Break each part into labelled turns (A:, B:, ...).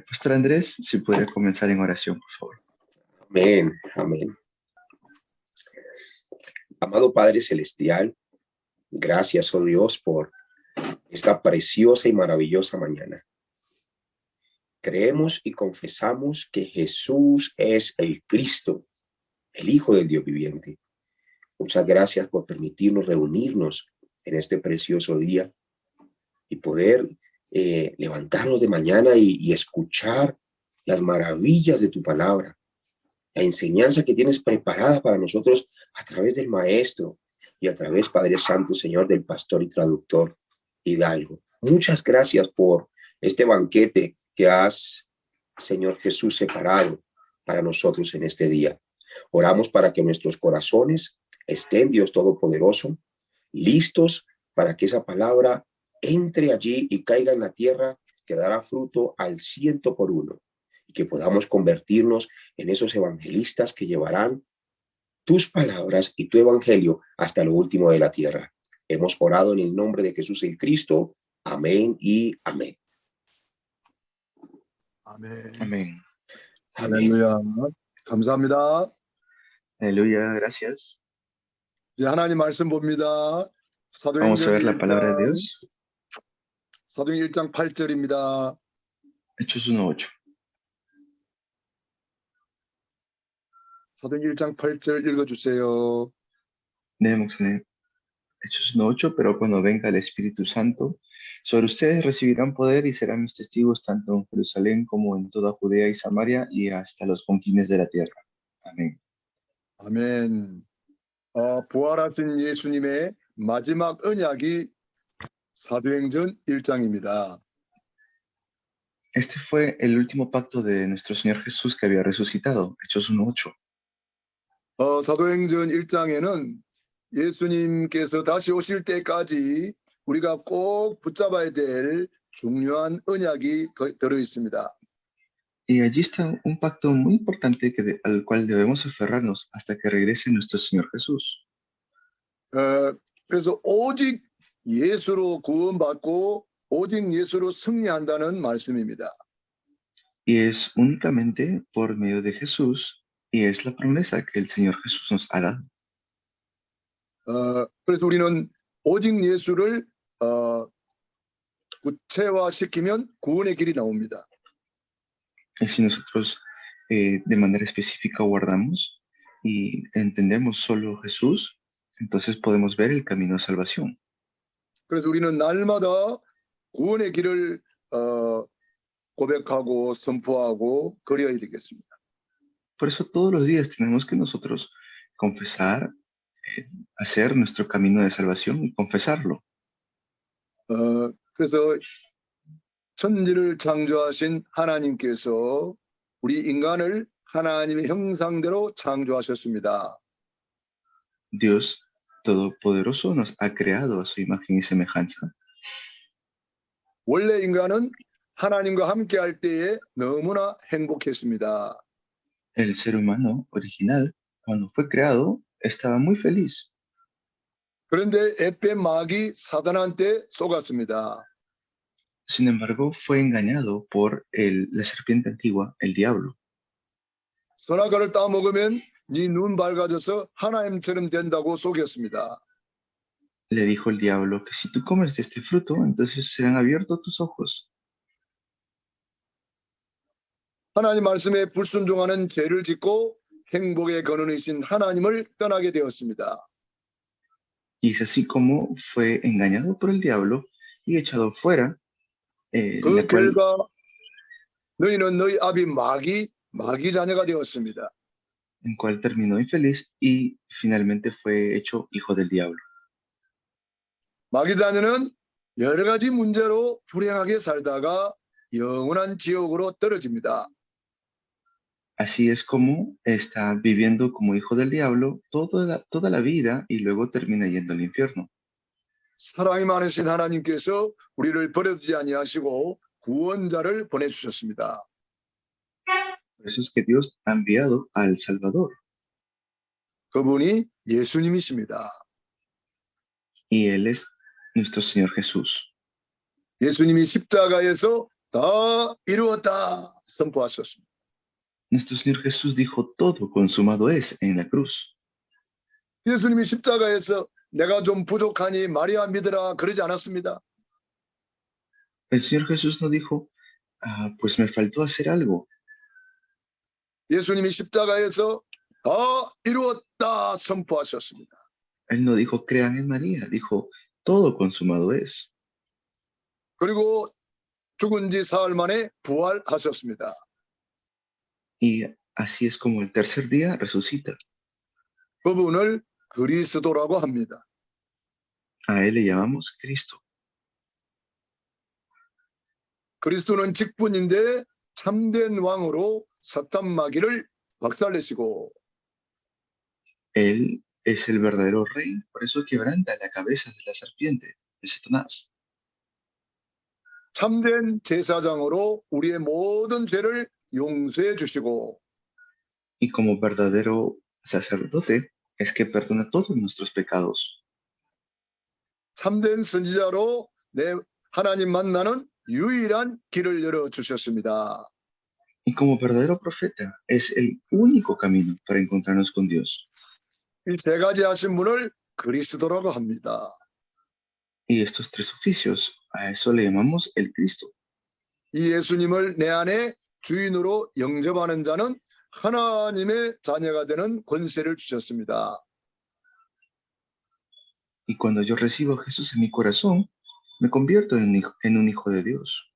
A: Pastor Andrés, si pudiera comenzar en oración, por favor.
B: Amén, amén. Amado Padre Celestial, gracias, oh Dios, por esta preciosa y maravillosa mañana. Creemos y confesamos que Jesús es el Cristo, el Hijo del Dios viviente. Muchas gracias por permitirnos reunirnos en este precioso día y poder levantarnos de mañana y escuchar las maravillas de tu palabra, la enseñanza que tienes preparada para nosotros a través del Maestro y a través, Padre Santo, Señor, del pastor y traductor Hidalgo. Muchas gracias por este banquete que has, Señor Jesús, separado para nosotros en este día. Oramos para que nuestros corazones estén, Dios Todopoderoso, listos para que esa palabra entre allí y caiga en la tierra, que dará fruto al 100%, y que podamos convertirnos en esos evangelistas que llevarán tus palabras y tu evangelio hasta lo último de la tierra. Hemos orado en el nombre de Jesús el Cristo. Amén y amén.
C: 아멘.
A: Amén.
B: Amén.
C: 할렐루야. 감사합니다.
A: Aleluya, gracias.
C: 이제 하나님 말씀 봅니다.
A: Vamos a
C: 사도행전
A: ver la palabra de Dios.
C: 1장 8절입니다.
A: Hechos 1:8.
C: 사도행전 1장 8절 읽어주세요.
A: 네, 목사님. Hechos 1:8, pero cuando venga el Espíritu Santo, sobre ustedes recibirán poder y serán mis testigos tanto en Jerusalén como en toda Judea y Samaria y hasta los confines de la tierra. Amén.
C: 아멘. 부활하신 예수님의 마지막 언약이 사도행전 1장입니다.
A: Este fue el último pacto de nuestro Señor Jesús que había resucitado, Hechos 1:8.
C: 사도행전 1장에는 예수님께서 다시 오실 때까지 우리가 꼭 붙잡아야 될 중요한 언약이 들어 있습니다.
A: Y allí está un pacto muy importante al cual debemos aferrarnos hasta que regrese nuestro Señor Jesús.
C: 그래서 오직 예수로 구원받고 오직 예수로 승리한다는 말씀입니다.
A: Y es únicamente por medio de Jesús, y es la promesa que el Señor Jesús nos ha dado.
C: 그래서 우리는 오직 예수를 구체화시키면 구원의 길이 나옵니다.
A: Y si nosotros de manera específica guardamos y entendemos solo Jesús, entonces podemos ver el camino de salvación.
C: 그래서 우리는 날마다 구원의 길을 고백하고 선포하고 그려야 되겠습니다.
A: Por eso todos los días tenemos que nosotros confesar, hacer nuestro camino de salvación y confesarlo.
C: 그래서 천지를 창조하신 하나님께서 우리 인간을 하나님의 형상대로 창조하셨습니다.
A: Dios Todopoderoso nos ha creado a su imagen y semejanza.
C: 원래 인간은 하나님과 함께 할 때에 너무나 행복했습니다.
A: El ser humano original, cuando fue creado, estaba muy feliz.
C: 그런데 에페 마귀 사단한테 속았습니다.
A: Sin embargo, fue engañado por la serpiente antigua, el diablo.
C: 선악과를 따먹으면 네 눈 밝아져서 하나님처럼 된다고 속였습니다.
A: Le dijo el diablo que si tú comes de este fruto, entonces serán abiertos tus ojos.
C: 하나님 말씀에 불순종하는 죄를 짓고 행복의 근원이신 하나님을 떠나게 되었습니다.
A: Y es así como fue engañado por el diablo y echado fuera.
C: 그 결과 너희는 너희 아비 마귀 자녀가 되었습니다.
A: En cual terminó infeliz y finalmente fue hecho hijo del diablo.
C: 마귀 자녀는 여러 가지 문제로 불행하게 살다가 영원한 지옥으로 떨어집니다.
A: Así es como está viviendo como hijo del diablo toda la vida y luego termina yendo al infierno.
C: 사랑이 많으신 하나님께서 우리를 버려두지 아니하시고 구원자를 보내주셨습니다.
A: Por eso es que Dios ha enviado al Salvador.
C: 그분이 예수님이십니다.
A: Y Él es nuestro Señor Jesús.
C: 예수님이 십자가에서 다 이루었다 선포하셨습니다.
A: Nuestro Señor Jesús dijo todo consumado es en la cruz.
C: 예수님이 십자가에서 내가 좀 부족하니 마리아 믿으라 그러지 않았습니다.
A: El Señor Jesús no dijo, pues me faltó hacer algo.
C: 예수님이 십자가에서 다 이루었다 선포하셨습니다.
A: Él no dijo, crean en María, dijo, todo consumado es.
C: 그리고 죽은 지 사흘 만에 부활하셨습니다.
A: Y así es como el tercer día resucita.
C: 그분을 그리스도라고 합니다.
A: A Él le llamamos Cristo.
C: 그리스도는 직분인데 참된 왕으로 사탄 마귀를 박살내시고
A: Él es el verdadero rey, por eso quebranta la cabeza de la serpiente, de Satanás.
C: 참된 제사장으로 우리의 모든 죄를 용서해 주시고
A: Y como verdadero sacerdote, es que perdona todos nuestros pecados.
C: 참된 선지자로 내 하나님 만나는 유일한 길을 열어 주셨습니다.
A: Y como verdadero profeta, es el único camino para encontrarnos con Dios.
C: 이 세 가지 하신 분을 그리스도라고 합니다.
A: Y estos tres oficios, a eso le llamamos el Cristo.
C: 이 예수님을 내 안에 주인으로 영접하는 자는 하나님의 자녀가 되는 권세를 주셨습니다.
A: Y cuando yo recibo a Jesús en mi corazón, me convierto en un hijo de Dios.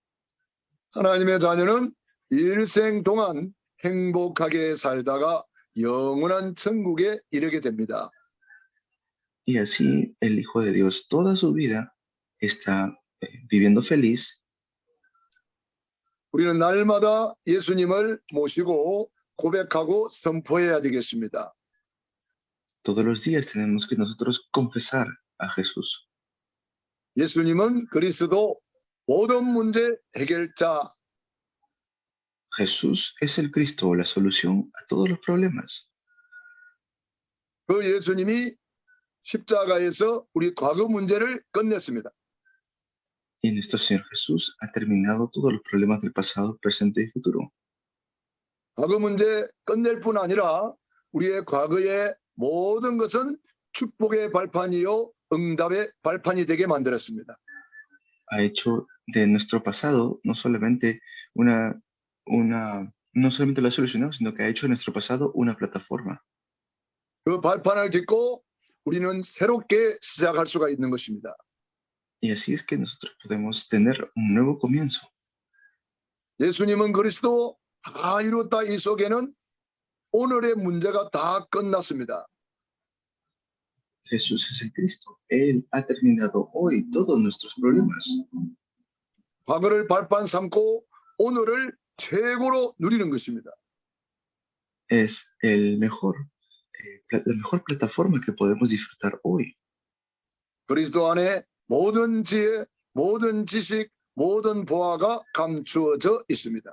C: 하나님의 자녀는 일생 동안 행복하게 살다가 영원한 천국에 이르게 됩니다.
A: Y así el Hijo de Dios toda su vida está viviendo feliz.
C: 우리는 날마다 예수님을 모시고 고백하고 선포해야 되겠습니다.
A: Todos los días tenemos que nosotros confesar a Jesús.
C: 예수님은 그리스도 모든 문제 해결자.
A: Jesús es el Cristo, la solución a todos los problemas.
C: 그 예수님이 십자가에서 우리 과거 문제를 끝냈습니다.
A: Y nuestro Señor Jesús ha terminado todos los problemas del pasado, presente y futuro.
C: 과거 문제 끝낼 뿐 아니라 우리의 과거의 모든 것은 축복의 발판이요 응답의 발판이 되게 만들었습니다.
A: Ha hecho de nuestro pasado no solamente no solamente lo ha solucionado, sino que ha hecho de nuestro pasado una plataforma.
C: 그 발판을 딛고 우리는 새롭게 시작할 수가 있는 것입니다.
A: Y así es que nosotros podemos tener un nuevo comienzo.
C: 예수님은 그리스도 다 이뤘다 이 속에는 오늘의 문제가 다 끝났습니다.
A: Jesús es el Cristo. Él ha terminado hoy todos nuestros problemas.
C: 과거를 발판 삼고 오늘을 최고로 누리는 것입니다.
A: Es la mejor plataforma que podemos disfrutar hoy.
C: 그리스도 안에 모든 지혜, 모든 지식, 모든 보화가 감추어져 있습니다.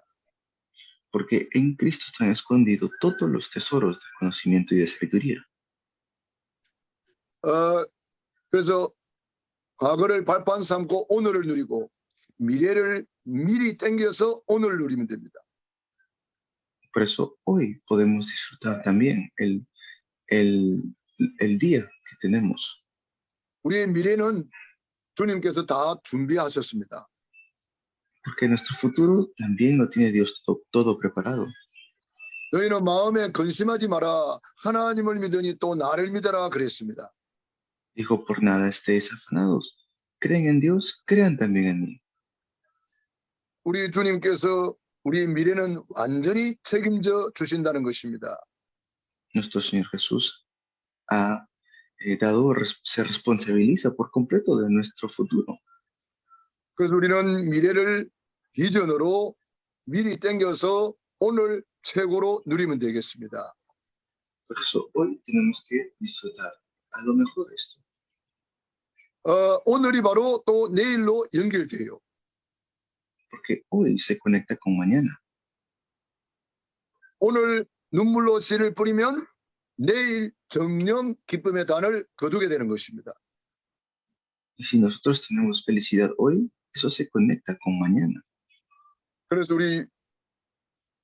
A: Porque en Cristo están escondidos todos los tesoros del conocimiento y de sabiduría.
C: 그래서 과거를 발판 삼고 오늘을 누리고 미래를 미리 당겨서 오늘 누리면 됩니다.
A: Por eso hoy podemos disfrutar también el día que tenemos.
C: 우리의 미래는 주님께서 다 준비하셨습니다.
A: Porque nuestro futuro también lo tiene Dios todo preparado.
C: 너희는 마음에 근심하지 마라. 하나님을 믿으니 또 나를 믿어라 그랬습니다.
A: Dijo, por nada estéis afanados. Creen en Dios, crean también en mí.
C: 우리 주님께서 우리 미래는 완전히 책임져 주신다는 것입니다.
A: Nuestro Señor Jesús se responsabiliza por completo de nuestro futuro.
C: 그래서 우리는 미래를 비전으로 미리 당겨서 오늘 최고로 누리면 되겠습니다.
A: Por eso hoy tenemos que disfrutar a lo mejor esto.
C: 오늘이 바로 또 내일로 연결돼요.
A: Porque hoy se conecta con mañana.
C: 오늘 눈물로 씨를 뿌리면 내일 정령 기쁨의 단을 거두게 되는 것입니다.
A: Y si nosotros tenemos felicidad hoy, eso se conecta con mañana.
C: 그래서 우리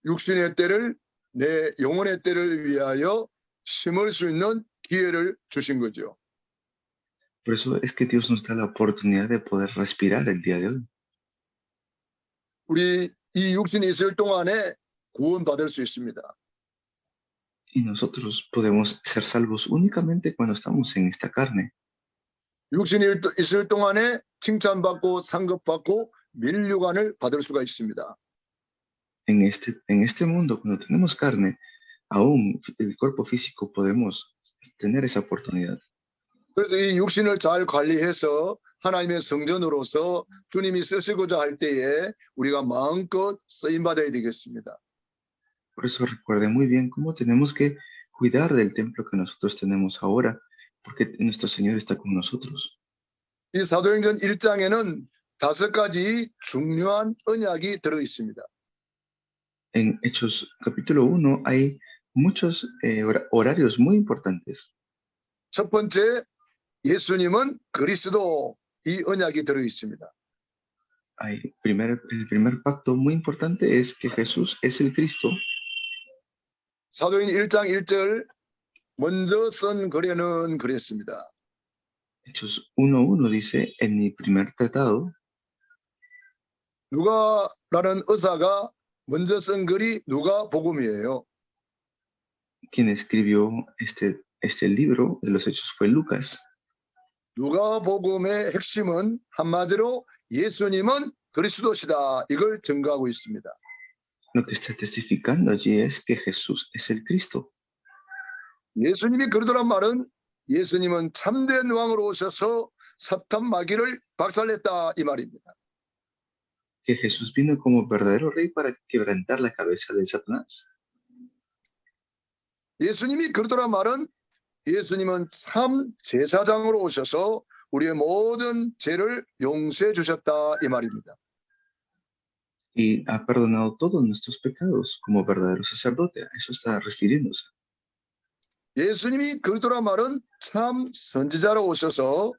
C: 육신의 때를 내 영혼의 때를 위하여 심을 수 있는 기회를 주신 거죠.
A: Por eso es que Dios nos da la oportunidad de poder respirar el día de hoy.
C: 우리 이 육신이 있을 동안에 구원받을 수 있습니다.
A: Y nosotros podemos ser salvos únicamente cuando estamos en esta carne.
C: 육신이 있을 동안에 칭찬받고 상급받고 면류관을 받을 수가 있습니다.
A: En este mundo, cuando tenemos carne, aún el cuerpo físico podemos tener esa oportunidad.
C: 그래서 이 육신을 잘 관리해서 하나님의 성전으로서 주님이 쓰시고자 할 때에 우리가 마음껏 쓰임받아야 되겠습니다.
A: Por eso recuerde muy bien cómo tenemos que cuidar del templo que nosotros tenemos ahora, porque nuestro Señor está con nosotros.
C: 이 사도행전 1장에는 5가지 중요한 언약이 들어 있습니다.
A: En Hechos capítulo 1 hay muchos horarios muy importantes.
C: 첫 번째, 예수님은 그리스도, 이 언약이 들어 있습니다.
A: El primer pacto muy importante es que Jesús es el Cristo.
C: 사도행전 1장 1절 먼저 쓴 거래는 그랬습니다.
A: Hechos 1:1 dice, en mi primer tratado,
C: 누가라는 의사가 먼저 쓴 글이 누가복음이에요.
A: quien escribió este libro de los Hechos fue Lucas.
C: 누가복음의 핵심은 한마디로 예수님은 그리스도시다, 이걸 증거하고 있습니다.
A: Lo que está testificando allí es que Jesús es el Cristo.
C: 예수님이 그러더란 말은 예수님은 참된 왕으로 오셔서 사탄 마귀를 박살냈다, 이 말입니다.
A: Que Jesús vino como verdadero rey para quebrantar la cabeza de Satanás.
C: 예수님이 그러더란 말은 예수님은 참 제사장으로 오셔서 우리의 모든 죄를 용서해 주셨다, 이 말입니다.
A: Y ha perdonado todos nuestros pecados como verdadero sacerdote. A eso está refiriéndose.
C: 예수님이 그러더란 말은 참 선지자로 오셔서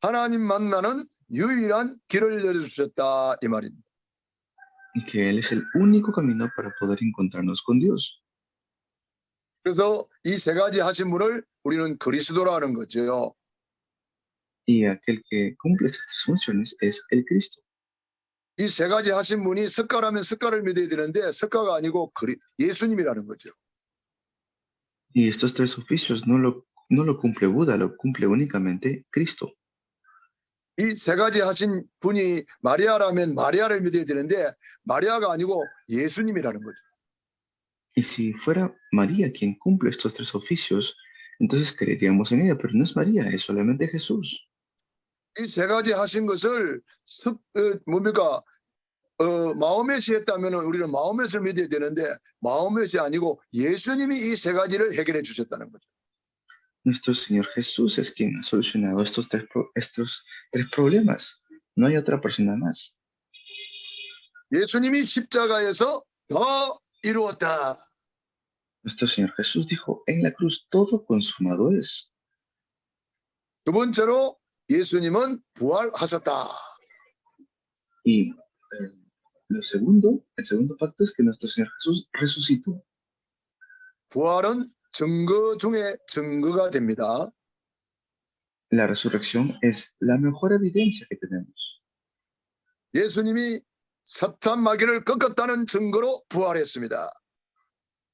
C: 하나님 만나는 유일한 길을 열어주셨다, 이 말입니다.
A: Y que Él es el único camino para poder encontrarnos con Dios.
C: 그래서 이 세 가지 하신 분을 우리는 그리스도라 하는 거죠.
A: Y aquel que cumple estas tres funciones es el Cristo.
C: 이 세 가지 하신 분이 석가라면 석가를 믿어야 되는데 석가가 아니고 예수님이라는 거죠.
A: Y estos tres oficios no lo cumple Buda, lo cumple únicamente Cristo.
C: 이 세 가지 하신 분이 마리아라면 마리아를 믿어야 되는데 마리아가 아니고 예수님이라는 거죠.
A: Y si fuera María quien cumple estos tres oficios, entonces creeríamos en ella, pero no es María, es solamente Jesús.
C: 이 세 가지 하신 것을 뭡니까? 마호멧이 했다면 우리는 마호멧을 믿어야 되는데 마호멧이 아니고 예수님이 이 세 가지를 해결해 주셨다는 거죠.
A: Nuestro Señor Jesús es quien ha solucionado estos tres problemas. No hay otra persona más.
C: 예수님이 십자가에서 다 이루었다.
A: Nuestro Señor Jesús dijo, en la cruz todo consumado es.
C: 두 번째로 예수님은 부활하셨다.
A: Y el segundo pacto es que nuestro Señor Jesús resucitó.
C: 부활은 증거 중에 증거가 됩니다.
A: La resurrección es la mejor evidencia que tenemos.
C: 예수님이 사탄 마귀를 꺾었다는 증거로 부활했습니다.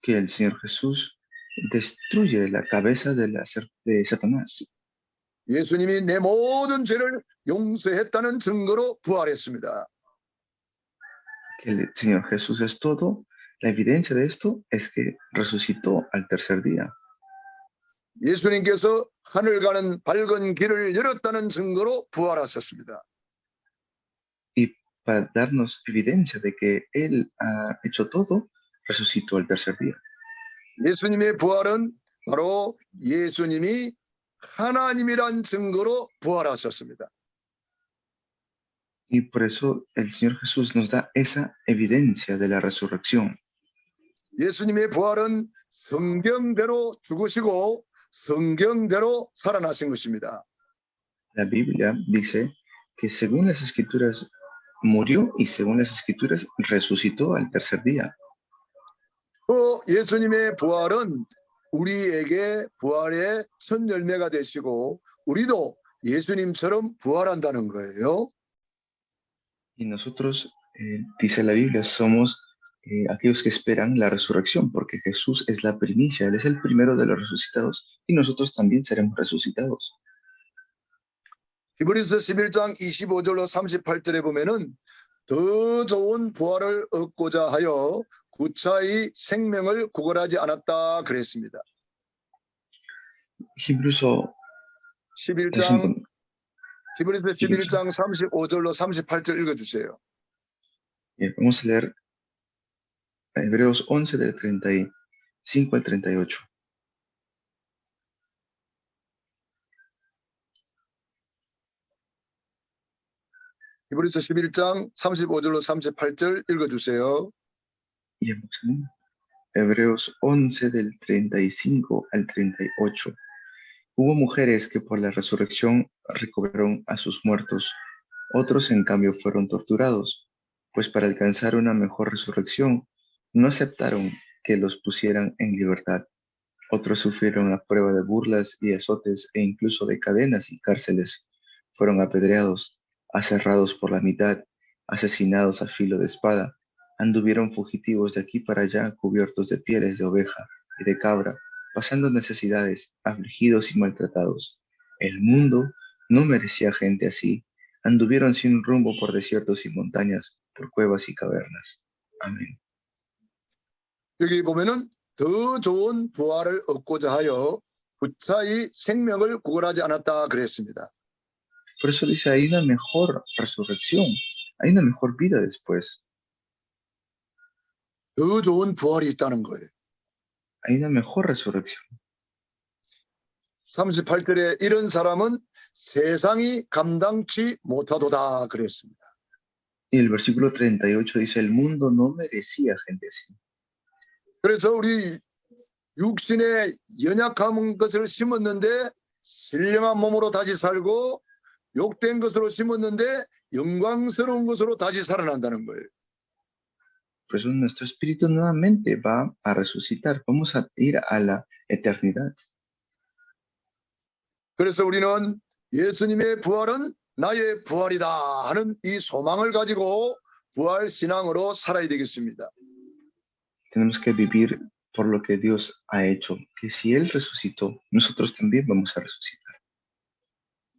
A: Que el Señor Jesús destruye la cabeza de Satanás.
C: 예수님이 내 모든 죄를 용서했다는 증거로 부활했습니다.
A: Que el Señor Jesús es todo. La evidencia de esto es que resucitó al tercer día.
C: 예수님께서 하늘 가는 밝은 길을 열었다는 증거로 부활하셨습니다.
A: Y para darnos evidencia de que Él ha hecho todo, resucitó al tercer día.
C: 예수님의 부활은 바로 예수님이 하나님이란 증거로 부활하셨습니다.
A: Y por eso el Señor Jesús nos da esa evidencia de la resurrección.
C: 예수님의 부활은 성경대로 죽으시고 성경대로 살아나신 것입니다.
A: La Biblia dice que según las Escrituras murió y según las escrituras resucitó al tercer día.
C: 또 예수님의 부활은 우리에게 부활의 첫 열매가 되시고 우리도 예수님처럼 부활한다는 거예요.
A: Y nosotros, dice la Biblia, somos aquellos que esperan la resurrección, porque Jesús es la primicia, Él es el primero de los resucitados y nosotros también seremos resucitados.
C: 히브리서 11장 25절로 38절에 보면은 더 좋은 부활을 얻고자 하여 구차히 생명을 구걸하지 않았다 그랬습니다.
A: Hebreos
C: 11장 히브리서 11장 35절로 38절 읽어주세요.
A: vamos a leer Hebreos 11 del 35 al 38.
C: 히브리서 11장 35절로 38절 읽어주세요.
A: Y Hebreos 11 del 35 al 38. Hubo mujeres que por la resurrección recobraron a sus muertos, otros en cambio fueron torturados, pues para alcanzar una mejor resurrección no aceptaron que los pusieran en libertad. Otros sufrieron a prueba de burlas y azotes e incluso de cadenas y cárceles. Fueron apedreados, aserrados por la mitad, asesinados a filo de espada. Anduvieron fugitivos de aquí para allá, cubiertos de pieles de oveja y de cabra, pasando necesidades, afligidos y maltratados. El mundo no merecía gente así. Anduvieron sin rumbo por desiertos y montañas, por cuevas y cavernas. Amén.
C: 여기 보면은 더 좋은 부활을 얻고자 하여 구차히 생명을 구걸하지 않았다 그랬습니다.
A: Por eso dice, hay una mejor resurrección, hay una mejor vida después,
C: 더 좋은 부활이 있다는 거예요.
A: hay una mejor resurrección.
C: 38절에 이런 사람은 세상이 감당치 못하도다 그랬습니다.
A: Y el versículo 38 dice, el mundo no merecía gente así.
C: 그래서 우리 육신의 연약한 것을 심었는데 신령한 몸으로 다시 살고 욕된 것으로 심었는데 영광스러운 것으로 다시 살아난다는 거예요.
A: Por eso nuestro espíritu nuevamente va a resucitar, vamos a ir a la eternidad.
C: 그래서 우리는 예수님의 부활은 나의 부활이다 하는 이 소망을 가지고 부활 신앙으로 살아야 되겠습니다.
A: Tenemos que vivir por lo que Dios ha hecho, que si Él resucitó, nosotros también vamos a resucitar.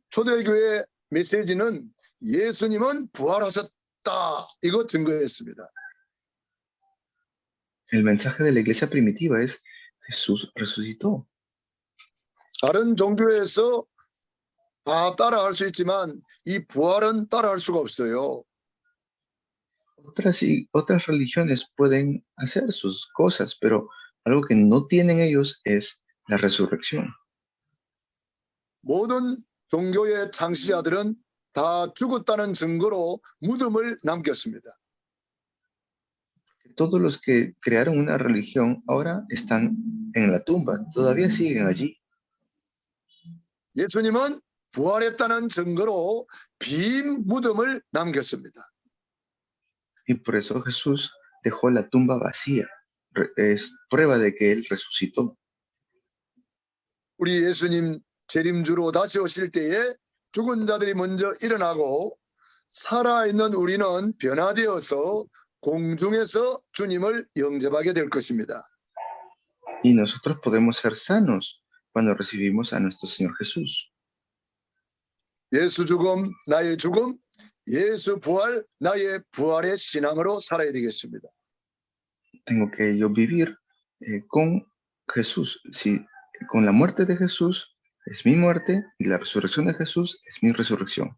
C: 초대교회 메시지는 예수님은 부활하셨다 이거 증거했습니다.
A: El mensaje de la iglesia primitiva es Jesús resucitó.
C: 다른 종교에서 다 따라할 수 있지만 이 부활은 따라할 수가 없어요.
A: Otras religiones pueden hacer sus cosas, pero algo que no tienen ellos es la resurrección.
C: 모든 종교의 창시자들은 다 죽었다는 증거로 무덤을 남겼습니다.
A: Todos los que crearon una religión ahora están en la tumba, todavía siguen allí.
C: 예수님은 부활했다는 증거로 빈 무덤을 남겼습니다.
A: Y por eso Jesús dejó la tumba vacía. Es prueba de que Él resucitó.
C: 우리 예수님 재림주로 다시 오실 때에 죽은 자들이 먼저 일어나고 살아있는 우리는 변화되어서 공중에서 주님을 영접하게 될 것입니다.
A: Y nosotros podemos ser sanos cuando recibimos a nuestro Señor Jesús.
C: 예수 죽음, 나의 죽음, 예수 부활, 나의 부활의 신앙으로 살아야 되겠습니다.
A: Tengo que yo vivir con Jesús. Si con la muerte de Jesús es mi muerte y la resurrección de Jesús es mi resurrección.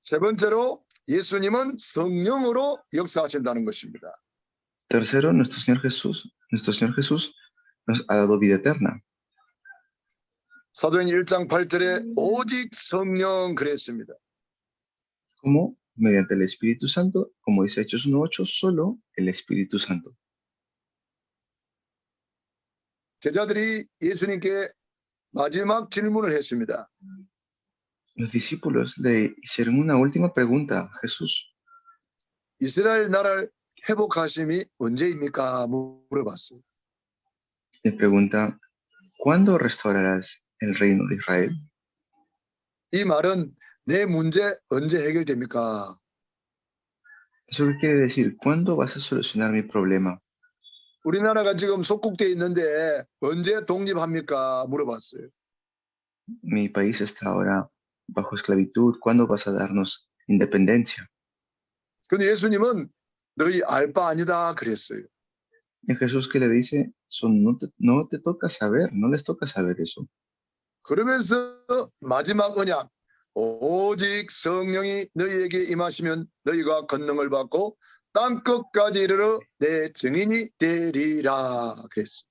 C: 세 번째로 예수님은 성령으로 역사하신다는 것입니다.
A: Tercero, nuestro Señor Jesús nos ha dado vida eterna.
C: 사도행 1장 8절에 오직 성령 그랬습니다.
A: Como mediante el Espíritu Santo, como dice Hechos 1:8, solo el Espíritu Santo.
C: 제자들이 예수님께 마지막 질문을 했습니다.
A: Los discípulos le hicieron una última pregunta a Jesús.
C: 이스라엘 나라를 회복하심이 언제입니까? 물어봤어요.
A: Le pregunta, ¿cuándo restaurarás el reino de Israel?
C: 이 말은 내 문제 언제 해결됩니까?
A: ¿Eso qué quiere decir? ¿Cuándo vas a solucionar mi problema?
C: 우리나라가 지금 속국돼 있는데 언제 독립합니까? 물어봤어요.
A: Mi país está ahora bajo esclavitud. ¿Cuándo vas a darnos independencia?
C: 근데 예수님은 너희 알 바 아니다 그랬어요.
A: Y Jesús que le dice, no te toca saber, no les toca saber eso.
C: 그러면서 마지막 언약 오직 성령이 너희에게 임하시면 너희가 권능을 받고 땅 끝까지 이르러 내 증인이 되리라 그랬어요.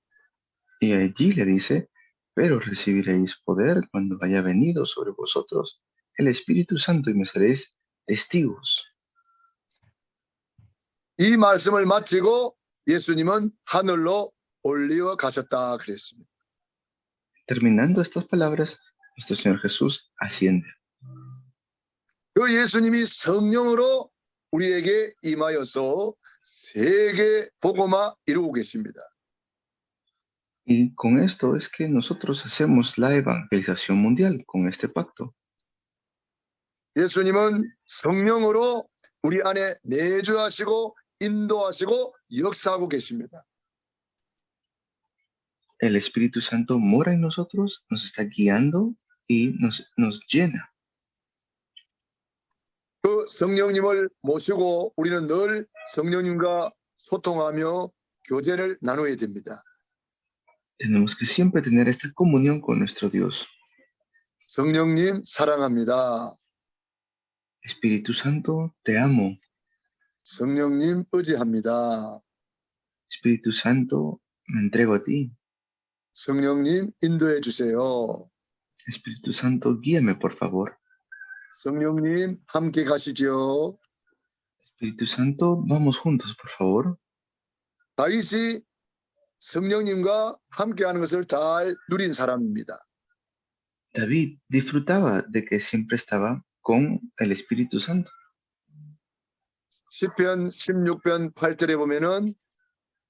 A: Y allí le dice, pero recibiréis poder cuando haya venido sobre vosotros el Espíritu Santo y me seréis testigos.
C: 이 말씀을 마치고 예수님은 하늘로 올리어 가셨다 그랬습니다.
A: Terminando estas palabras, nuestro Señor Jesús asciende.
C: 그 예수님이 성령으로 우리에게 임하여서 세계 복음화 이루고 계십니다.
A: Y con esto es que nosotros hacemos la evangelización mundial con este pacto.
C: 예수님은 성령으로 우리 안에 내주하시고 인도하시고 역사하고 계십니다.
A: El Espíritu Santo mora en nosotros, nos está guiando y nos llena.
C: 그 성령님을 모시고 우리는 늘 성령님과 소통하며 교제를 나눠야 됩니다.
A: Tenemos que siempre tener esta comunión con nuestro Dios.
C: 성령님 사랑합니다.
A: Espíritu Santo, te amo.
C: 성령님 의지합니다.
A: Espíritu Santo, me entrego a ti.
C: 성령님 인도해 주세요.
A: Espíritu Santo, guíame, por favor.
C: 성령님 함께 가시죠.
A: Espíritu Santo, vamos juntos, por favor.
C: 다윗이 성령님과 함께하는 것을 잘 누린 사람입니다.
A: David disfrutaba de que siempre estaba con el Espíritu Santo.
C: 시편 16편 8절에 보면은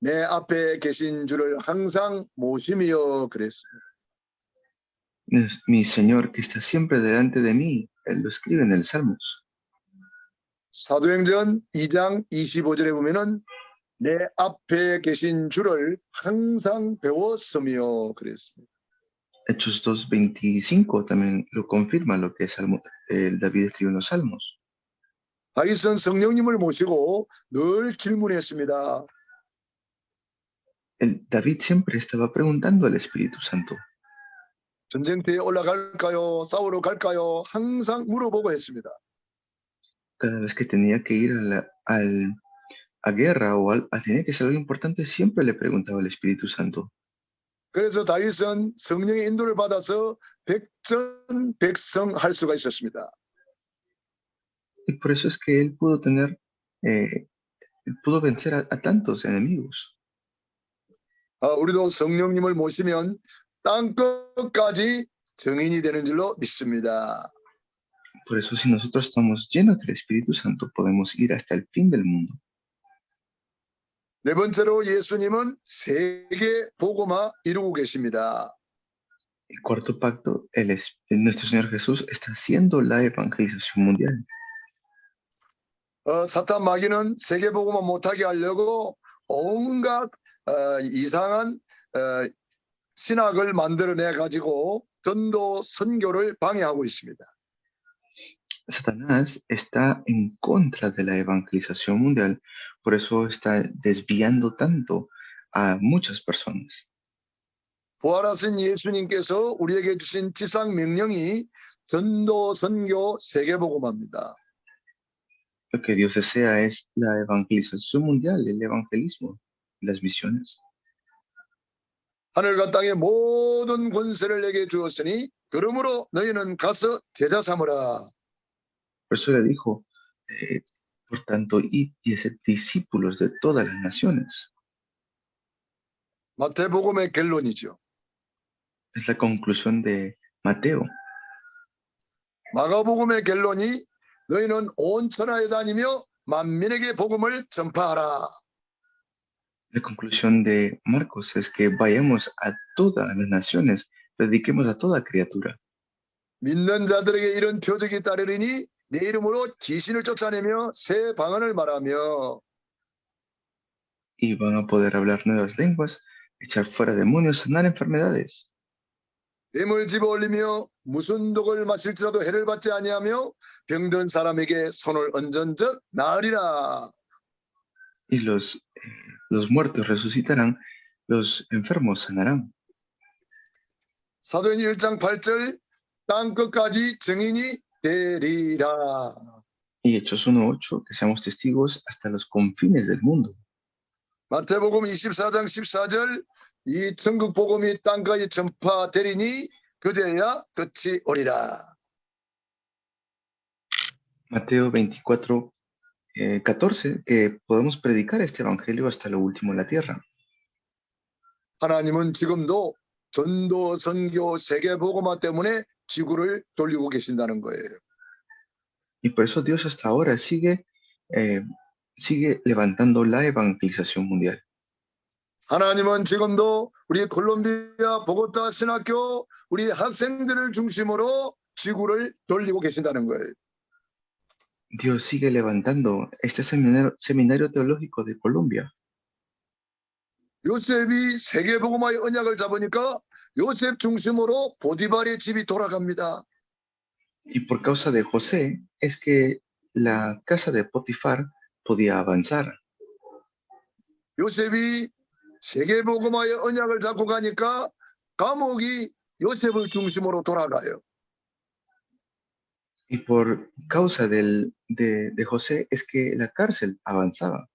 C: 내 앞에 계신 주를 항상 모시며 그랬습니다.
A: Mi Señor, que está siempre delante de mí, Él lo escribe en el Salmos.
C: 사도행전 2장 25절에 보면은 내 앞에 계신 주를 항상 배웠으며 그랬습니다.
A: Hechos 2:25 también lo confirma lo que David escribe en los Salmos.
C: 다윗은 성령님을 모시고 늘 질문했습니다.
A: David siempre estaba preguntando al Espíritu Santo,
C: 전쟁터에 올라갈까요? 싸우러 갈까요? 항상 물어보고 했습니다.
A: cada vez que tenía que ir a guerra o tenía que hacer algo importante, siempre le preguntaba al Espíritu Santo.
C: 그래서 다윗은 성령의 인도를 받아서 백전백승할 수가 있었습니다.
A: Y por eso es que él pudo vencer a tantos enemigos.
C: 우리도 성령님을 모시면 땅 끝까지 증인이 되는 줄로 믿습니다.
A: Por eso si nosotros estamos llenos del Espíritu Santo, podemos ir hasta el fin del mundo.
C: 네 번째로 예수님은 세계 복음화 이루고 계십니다.
A: El cuarto pacto, nuestro Señor Jesús está haciendo la evangelización mundial.
C: 사탄 마귀는 세계 복음화 못하게 하려고 온갖 이상한 신학을 만들어내 가지고 전도 선교를 방해하고 있습니다.
A: Satanás está en contra de la evangelización mundial, por eso está desviando tanto a muchas personas.
C: 부활하신 예수님께서 우리에게 주신 지상 명령이 전도 선교 세계 복음화입니다.
A: Lo que Dios desea es la evangelización mundial, el evangelismo, las misiones.
C: 하늘과 땅의 모든 권세를 내게 주었으니 그러므로 너희는 가서 제자 삼으라.
A: Por eso le dijo, por tanto, id y haced discípulos de todas las naciones.
C: 마태복음의 결론이죠.
A: Es la conclusión de Mateo.
C: 마가복음의 결론이 너희는 온 천하에 다니며 만민에게 복음을 전파하라.
A: La conclusión de Marcos es que vayamos a todas las naciones, prediquemos a toda criatura.
C: 믿는 자들에게 이런 표적이 따르리니 내 이름으로 귀신을 쫓아내며 새 방언을 말하며
A: Y van a poder hablar nuevas lenguas, echar fuera demonios, sanar enfermedades.
C: 뱀을 집어올리며 무슨 독을 마실지라도 해를 받지 아니하며 병든 사람에게 손을 얹은즉 나으리라.
A: Y los muertos resucitarán, los enfermos sanarán.
C: 사도행 1장 8절 땅 끝까지 증인이 되리라.
A: Y Hechos 1:8, que seamos testigos hasta los confines del mundo.
C: 마태복음 24장 14절 이 천국 복음이 땅까지 전파되리니 그제야 끝이 오리라.
A: Mateo 24, 14, que podemos predicar este evangelio hasta lo último en la tierra.
C: 하나님은 지금도 전도 선교 세계 복음화 때문에 지구를 돌리고 계신다는 거예요.
A: Y por eso Dios hasta ahora sigue levantando la evangelización mundial.
C: 하나님은 지금도 우리 콜롬비아 보고타 신학교 우리 학생들을 중심으로 지구를 돌리고 계신다는 거예요.
A: Dios sigue levantando este seminario teológico de Colombia.
C: 요셉이 세계 복음화의 언약을 잡으니까 요셉 중심으로 보디발의 집이 돌아갑니다.
A: Y por causa de José es que la casa de Potifar podía avanzar.
C: 요셉이 세계 복음화의 언약을 잡고 가니까 감옥이 요셉을 중심으로 돌아가요.
A: Y por causa de José es que la cárcel avanzaba.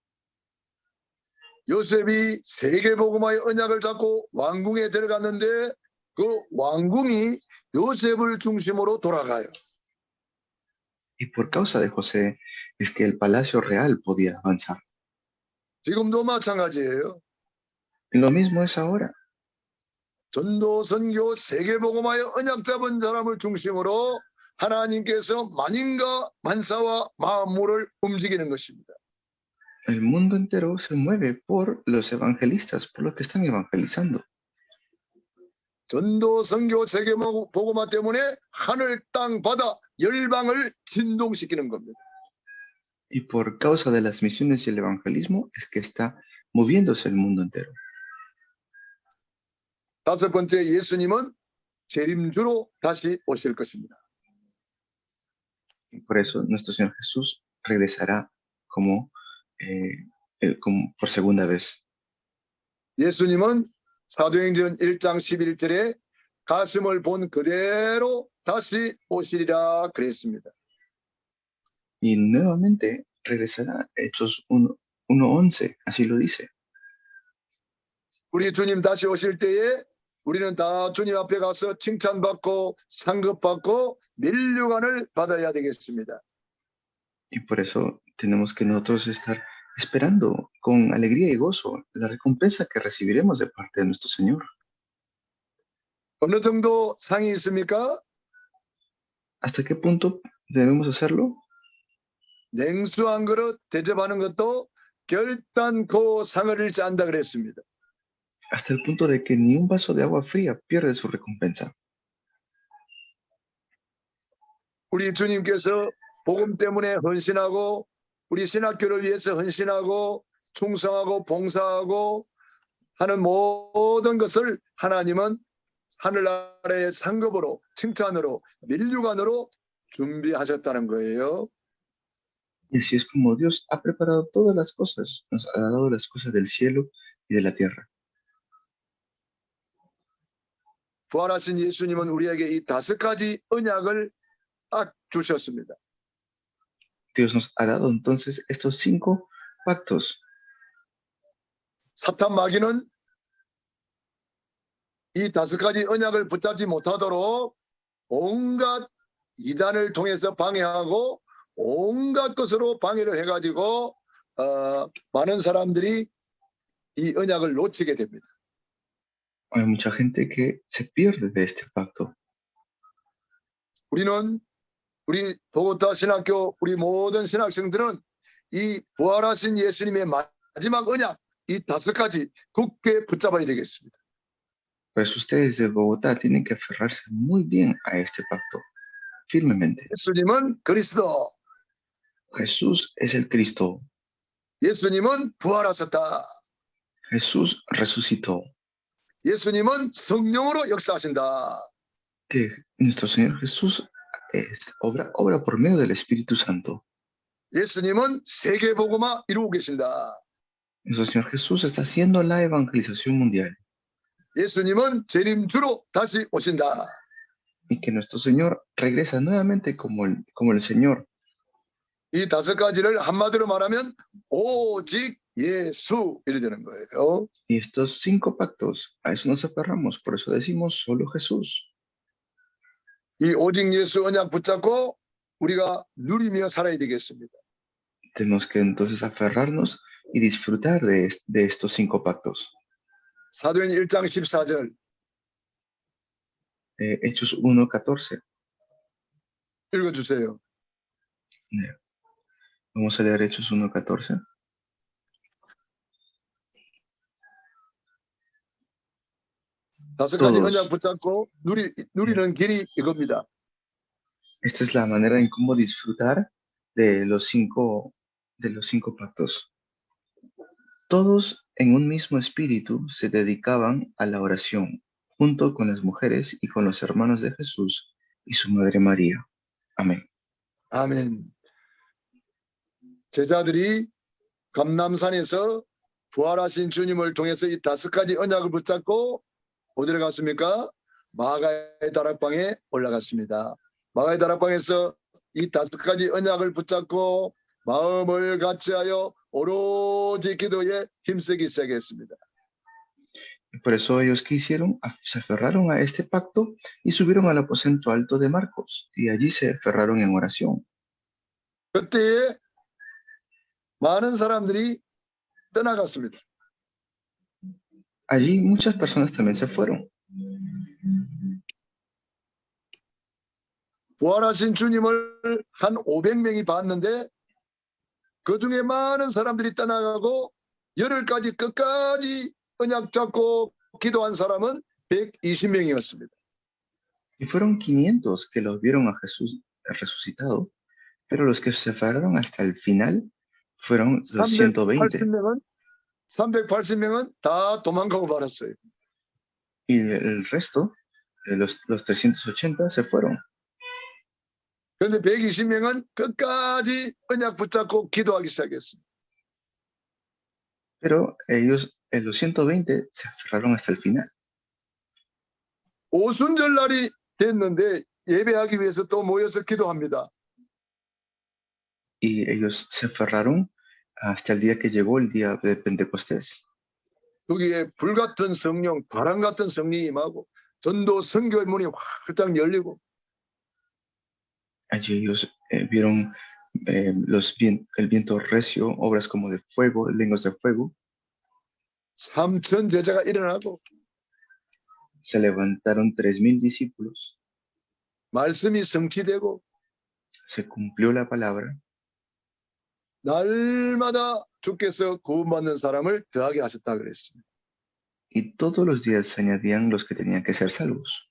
C: 요셉이 세계 복음화의 언약을 잡고 왕궁에 들어갔는데 그 왕궁이 요셉을 중심으로 돌아가요.
A: Y por causa de José es que el palacio real podía avanzar.
C: 지금도 마찬가지예요.
A: Y lo mismo es ahora.
C: 전도 선교 세계 복음화의 언약 잡은 사람을 중심으로 하나님께서 만인과 만사와 만물을 움직이는 것입니다.
A: El mundo entero se mueve por los evangelistas, por los que están evangelizando.
C: 전도 선교 세계 복음화 때문에 하늘 땅 바다 열방을 진동시키는 겁니다.
A: Y por causa de las misiones y el evangelismo es que está moviéndose el mundo entero.
C: 다섯 번째, 예수님은 재림주로 다시 오실 것입니다.
A: Y por eso nuestro Señor Jesús regresará como por segunda vez.
C: 예수님은 사도행전 1장 11절에 가슴을 본 그대로 다시 오시리라 그랬습니다.
A: Y nuevamente regresará. Hechos 1:11, así lo dice.
C: 우리 주님 다시 오실 때에 우리는 다 주님 앞에 가서 칭찬받고 상급받고 면류관을 받아야 되겠습니다.
A: Y por eso tenemos que nosotros estar esperando con alegría y gozo la recompensa que recibiremos de parte de nuestro Señor.
C: 어느 정도 상이 있습니까?
A: ¿Hasta qué punto debemos hacerlo?
C: 냉수 한 그릇 대접하는 것도 결단코 상을 잃지 않는다 그랬습니다.
A: Hasta el punto de que ni un vaso de agua fría pierde su recompensa.
C: 우리 주님께서 복음 때문에 헌신하고 우리 신학교를 위해서 헌신하고 충성하고 봉사하고 하는 모든 것을 하나님은 하늘나라의 상급으로 칭찬으로 면류관으로 준비하셨다는 거예요.
A: Y así es como Dios ha preparado todas las cosas, nos ha dado las cosas del cielo y de la tierra.
C: 부활하신 예수님은 우리에게 이 다섯 가지 언약을 딱 주셨습니다.
A: Dios nos ha dado entonces estos 5 pactos.
C: 사탄 마귀는 이 다섯 가지 언약을 붙잡지 못하도록 온갖 이단을 통해서 방해하고 온갖 것으로 방해를 해가지고 많은 사람들이 이 언약을 놓치게 됩니다.
A: Hay mucha gente que se pierde de este pacto.
C: 우리는 우리 보고타 신학교 우리 모든 신학생들은 이 부활하신 예수님의 마지막 언약 이 5가지 굳게 붙잡아야 되겠습니다.
A: Pues ustedes de Bogotá tienen que aferrarse muy bien a este pacto, firmemente.
C: 예수님은 그리스도,
A: Jesús es el Cristo.
C: 예수님은 부활하셨다.
A: Jesús resucitó.
C: 예수님은 성령으로 역사하신다.
A: Que nuestro Señor Jesús obra por medio del Espíritu Santo.
C: 예수님은 세계복음화 이루고 계신다.
A: Nuestro Señor Jesús está haciendo la evangelización mundial.
C: 예수님은 재림주로 다시 오신다.
A: Y que nuestro Señor regresa nuevamente como el Señor.
C: 이 5가지를 한마디로 말하면 오직 예수 이래 되는 거예요.
A: Y estos 5 pactos, a eso nos aferramos, por eso decimos solo Jesús.
C: 이 오직 예수 언약 붙잡고 우리가 누리며 살아야 되겠습니다.
A: Tenemos que entonces aferrarnos y disfrutar de estos 5 pactos.
C: 사도행 1장 14절
A: Hechos 1:14.
C: 읽어주세요.
A: Vamos a leer Hechos 1:14.
C: 다섯 가지
A: Todos.
C: 언약 붙잡고 누리는 길이 이겁니다.
A: Esta es la manera en cómo disfrutar de los 5 pactos. Todos en un mismo espíritu se dedicaban a la oración, junto con las mujeres y con los hermanos de Jesús y su madre María. Amén.
C: 아멘. 제자들이 감람산에서 부활하신 주님을 통해서 이 5가지 언약을 붙잡고 어디로 갔습니까? 마가의 다락방에 올라갔습니다. 마가의 다락방에서 이 5가지 언약을 붙잡고 마음을 같이하여 오로지 기도에 힘쓰기 시작했습니다.
A: Por eso ellos que hicieron, se aferraron a este pacto y subieron al aposento alto de Marcos, y allí se aferraron en oración.
C: 그때에 많은 사람들이 떠나갔습니다.
A: Allí muchas personas también se fueron.
C: 부활하신 주님을 한 500명이 봤는데 그 중에 많은 사람들이 떠나가고 열흘까지 끝까지 언약 잡고 기도한 사람은 120명이었습니다.
A: Y fueron 500 que los vieron a Jesús resucitado, pero los que se aferraron hasta el final fueron los 120.
C: 380명은 다 도망가고 말았어요.
A: Y el resto, los 380, se fueron.
C: 그런데 120명은 끝까지 언약 붙잡고 기도하기 시작했습니다.
A: Pero ellos, los 120, se aferraron hasta el final.
C: 오순절날이 됐는데 예배하기 위해서 또 모여서 기도합니다.
A: Y ellos se aferraron hasta el día que llegó el día de Pentecostés.
C: 여기에 불같은 성령, 바람 같은 성령이 임하고 전도 선교의 문이 활짝 열리고
A: Allí ellos vieron el viento recio, obras como de fuego, lenguas de fuego.
C: 3,000 제자가 일어나고
A: Se levantaron 3,000 discípulos.
C: 말씀이 성취되고
A: Se cumplió la palabra.
C: 날마다 주께서 구원받는 사람을 더하게 하셨다 그랬습니다.
A: Y todos los días se añadían los que tenían que ser salvos.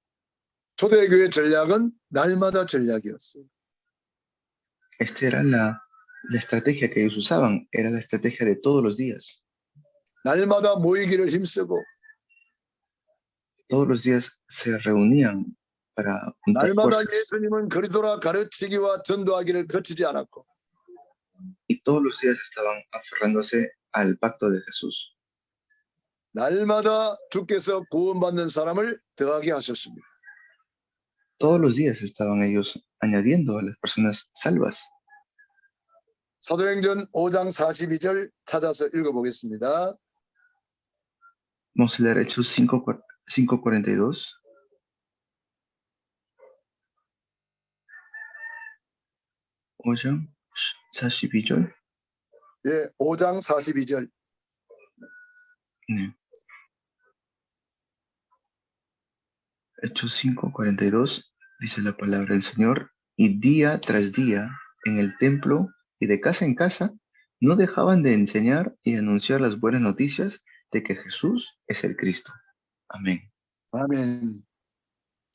C: 초대교회 전략은 날마다 전략이었어요.
A: Esta era la estrategia que ellos usaban, era la estrategia de todos los días.
C: 날마다 모이기를 힘쓰고
A: Todos los días se reunían para juntar
C: 날마다
A: fuerzas.
C: 예수님은 그리스도라 가르치기와 전도하기를 거치지 않았고
A: Y todos los días estaban aferrándose al pacto de Jesús.
C: 날마다 주께서 구원받는 사람을 더하게 하셨습니다.
A: Todos los días estaban ellos añadiendo a las personas salvas.
C: 사도행전 5장 42절 찾아서 읽어보겠습니다.
A: Vamos a leer Hechos 5:42. 오장 42절.
C: 예, 5장 42절.
A: 네. Hechos 5:42 dice la palabra del Señor. y día tras día en el templo y de casa en casa no dejaban de enseñar y anunciar las buenas noticias de que Jesús es el Cristo. Amén.
C: 아멘.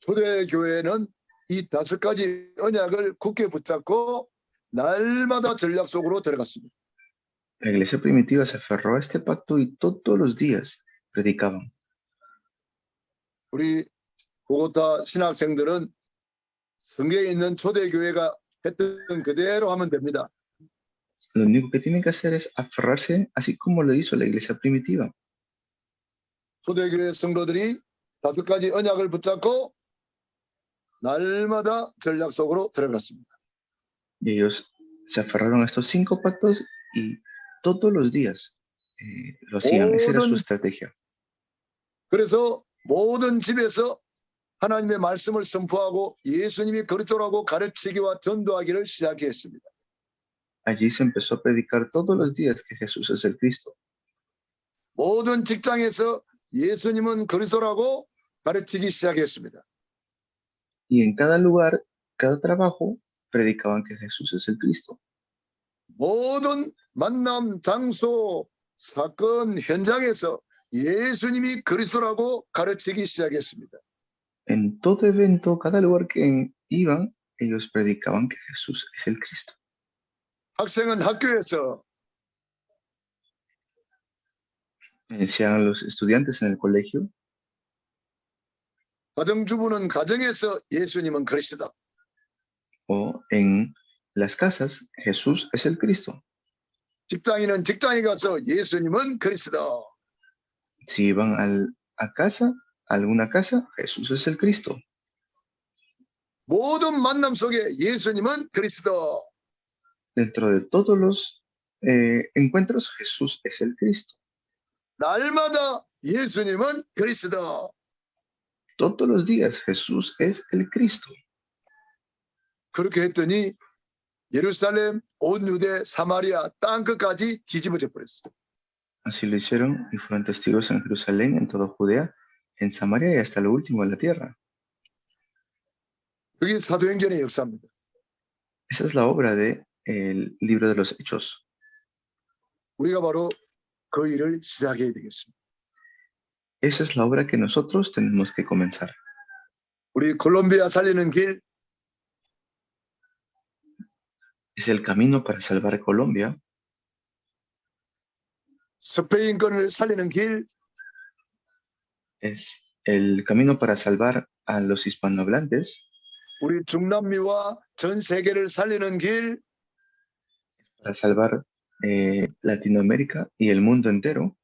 C: 초대교회는 이 5가지 언약을 굳게 붙잡고 날마다 전략 속으로 들어갔습니다.
A: La iglesia primitiva se aferró a este pacto y todos los días predicaban.
C: 우리 보고타 신학생들은 성경에 있는 초대교회가 했던 그대로 하면 됩니다.
A: Lo único que tienen que hacer es aferrarse así como lo hizo la iglesia primitiva.
C: 초대교회 성도들이 5가지 언약을 붙잡고 날마다 전략 속으로 들어갔습니다.
A: Y ellos se aferraron a estos 5 pactos y todos los días lo hacían. Esa era su
C: 모든
A: estrategia.
C: 그래서 모든 집에서 하나님의 말씀을 선포하고 예수님이 그리스도라고 가르치기와 전도하기를 시작했습니다.
A: Allí se empezó a predicar todos los días que Jesús es el Cristo.
C: 모든 직장에서 예수님은 그리스도라고 가르치기 시작했습니다.
A: Y en cada lugar, cada trabajo, predicaban que Jesús es el Cristo.
C: 모든 만남 장소 사건 현장에서 예수님이 그리스도라고 가르치기 시작했습니다.
A: En todo evento, cada lugar que iban, ellos predicaban que Jesús es el Cristo.
C: 학생은 학교에서,
A: Decían los estudiantes en el colegio,
C: 가정주부는 가정에서 예수님은 그리스도다.
A: o en las casas, Jesús es el Cristo.
C: 직장인은 직장에 가서 예수님은 그리스도다.
A: Si iban a casa, a alguna casa, Jesús es el Cristo.
C: 모든 만남 속에 예수님은 그리스도.
A: Dentro de todos los encuentros, Jesús es el Cristo.
C: 날마다 예수님은 그리스도.
A: Todos los días, Jesús es el Cristo.
C: 그렇게 했더니 예루살렘, 온 유대, 사마리아 땅끝까지 뒤집어져 버렸어요.
A: Así lo hicieron y fueron testigos en Jerusalén, en toda Judea, en Samaria y hasta lo último de la tierra.
C: 그게 사도행전의 역사입니다.
A: Esa es la obra del libro de los Hechos.
C: 우리가 바로 그 일을 시작해야 되겠습니다.
A: Esa es la obra que nosotros tenemos que comenzar.
C: 우리 콜롬비아 살리는 길,
A: Es el camino para salvar Colombia,
C: 스페인권을 살리는 길,
A: es el camino para salvar a los hispanohablantes,
C: 우리 중남미와 전 세계를 살리는 길,
A: para salvar Latinoamérica y el mundo entero.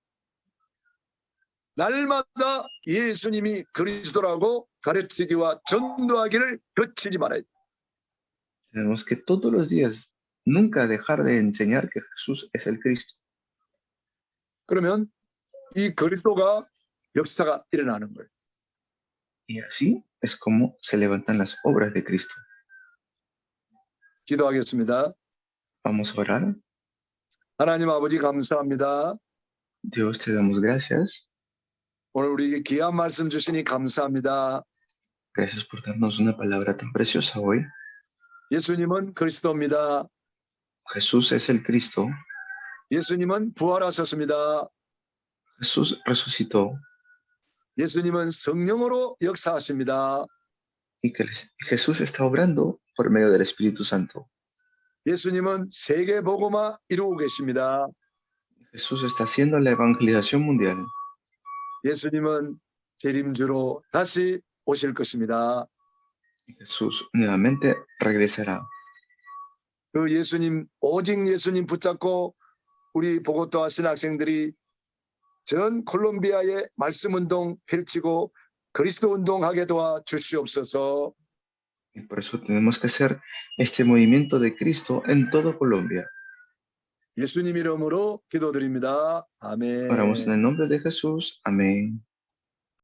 C: 날마다 예수님이 그리스도라고 가르치기와 전도하기를 거치지 말아야 돼.
A: Tenemos que todos los días nunca dejar de enseñar que Jesús es el Cristo.
C: 그러면 이 그리스도가 역사가 일어나는 거예요.
A: Y así es como se levantan las obras de Cristo.
C: 기도하겠습니다.
A: Vamos a orar.
C: 하나님 아버지 감사합니다.
A: Dios, te damos gracias.
C: 오늘 우리에게 귀한 말씀 주시니 감사합니다.
A: Gracias por darnos una palabra tan preciosa hoy.
C: 예수님은 그리스도입니다.
A: Jesús es el Cristo.
C: 예수님은 부활하셨습니다.
A: Jesús resucitó
C: 예수님은 성령으로 역사하십니다.
A: y que Jesús está obrando por medio del Espíritu Santo.
C: 예수님은 세계 복음화 이루고 계십니다.
A: Jesús está haciendo la evangelización mundial.
C: 예수님은 재림주로 다시 오실 것입니다.
A: Jesús nuevamente regresará.
C: 그 예수님, 오직 예수님 붙잡고 우리 보고토와 신학생들이 전 콜롬비아의 말씀 운동 펼치고 그리스도 운동하게 도와 주시옵소서.
A: Y por eso tenemos que hacer este movimiento de Cristo en toda Colombia.
C: 예수님 이름으로 기도드립니다. 아멘.
A: Oramos en el nombre de Jesús. Amén.